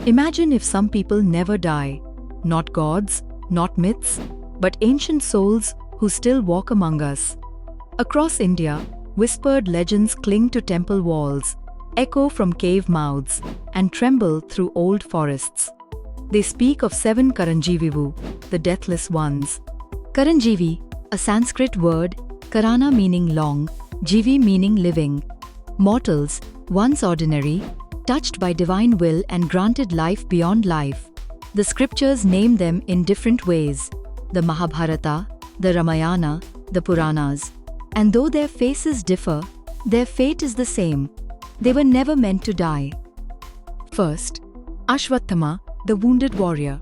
Imagine if some people never die. Not gods, not myths, but ancient souls who still walk among us. Across India, whispered legends cling to temple walls, echo from cave mouths, and tremble through old forests. They speak of 7 Karanjivivu, the deathless ones. Karanjivi, a Sanskrit word, Karana meaning long, Jivi meaning living. Mortals, once ordinary, touched by divine will and granted life beyond life. The scriptures name them in different ways: the Mahabharata, the Ramayana, the Puranas. And though their faces differ, their fate is the same. They were never meant to die. First, Ashwatthama, the wounded warrior.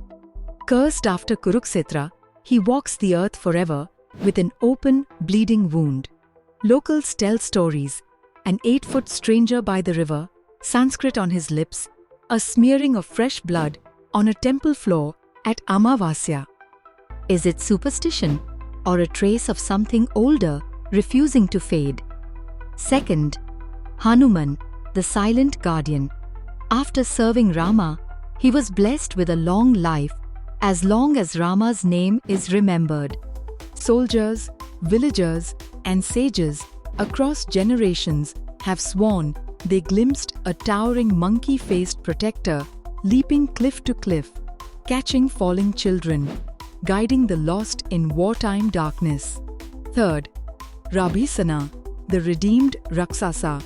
Cursed after Kurukshetra, he walks the earth forever with an open, bleeding wound. Locals tell stories: an 8-foot stranger by the river, Sanskrit on his lips, a smearing of fresh blood on a temple floor at Amavasya. Is it superstition or a trace of something older refusing to fade? Second, Hanuman, the silent guardian. After serving Rama, he was blessed with a long life, as long as Rama's name is remembered. Soldiers, villagers, and sages across generations have sworn they glimpsed a towering monkey-faced protector leaping cliff to cliff, catching falling children, guiding the lost in wartime darkness. Third, Rabhisana, the redeemed Rakshasa,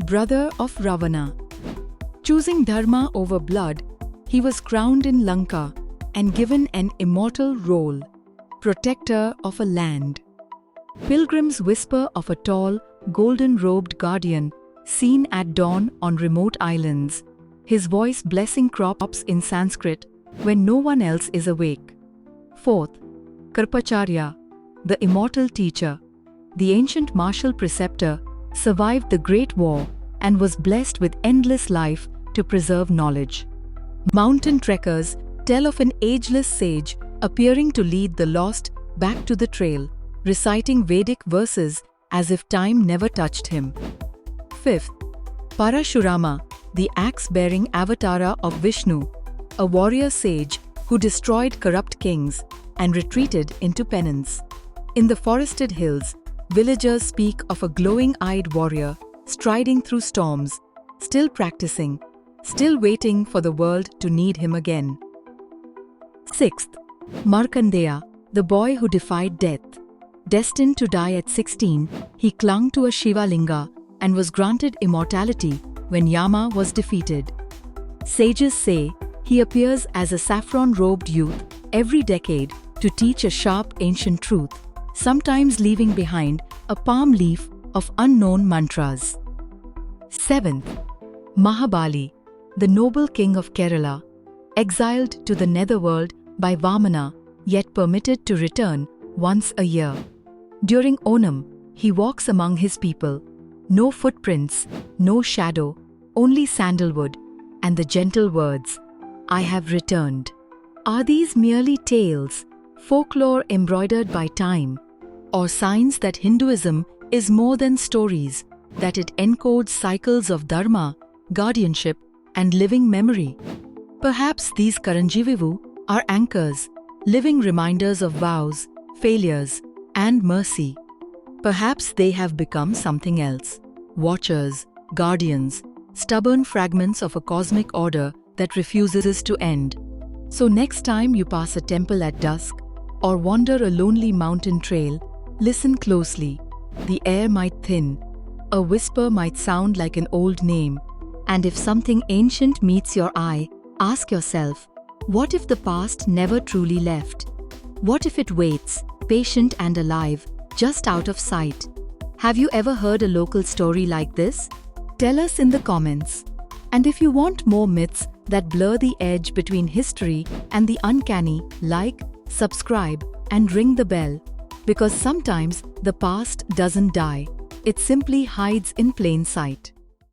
brother of Ravana. Choosing dharma over blood, he was crowned in Lanka and given an immortal role, protector of a land. Pilgrims whisper of a tall, golden-robed guardian seen at dawn on remote islands, his voice blessing crops in Sanskrit when no one else is awake. Fourth, Karpacharya, the immortal teacher. The ancient martial preceptor survived the Great War and was blessed with endless life to preserve knowledge. Mountain trekkers tell of an ageless sage appearing to lead the lost back to the trail, reciting Vedic verses as if time never touched him. Fifth, Parashurama, the axe-bearing avatara of Vishnu, a warrior sage who destroyed corrupt kings and retreated into penance. In the forested hills, villagers speak of a glowing-eyed warrior striding through storms, still practicing, still waiting for the world to need him again. Sixth, Markandeya, the boy who defied death. Destined to die at 16, he clung to a Shiva linga and was granted immortality when Yama was defeated. Sages say he appears as a saffron-robed youth every decade to teach a sharp ancient truth, sometimes leaving behind a palm leaf of unknown mantras. Seventh, Mahabali, the noble king of Kerala, exiled to the netherworld by Vamana, yet permitted to return once a year. During Onam, he walks among his people. No footprints, no shadow, only sandalwood, and the gentle words, "I have returned." Are these merely tales, folklore embroidered by time, or signs that Hinduism is more than stories, that it encodes cycles of dharma, guardianship, and living memory? Perhaps these Karanjivivu are anchors, living reminders of vows, failures, and mercy. Perhaps they have become something else: watchers, guardians, stubborn fragments of a cosmic order that refuses to end. So next time you pass a temple at dusk or wander a lonely mountain trail, listen closely. The air might thin, a whisper might sound like an old name, and if something ancient meets your eye, ask yourself, what if the past never truly left? What if it waits, patient and alive, just out of sight? Have you ever heard a local story like this? Tell us in the comments. And if you want more myths that blur the edge between history and the uncanny, like, subscribe, and ring the bell. Because sometimes the past doesn't die, it simply hides in plain sight.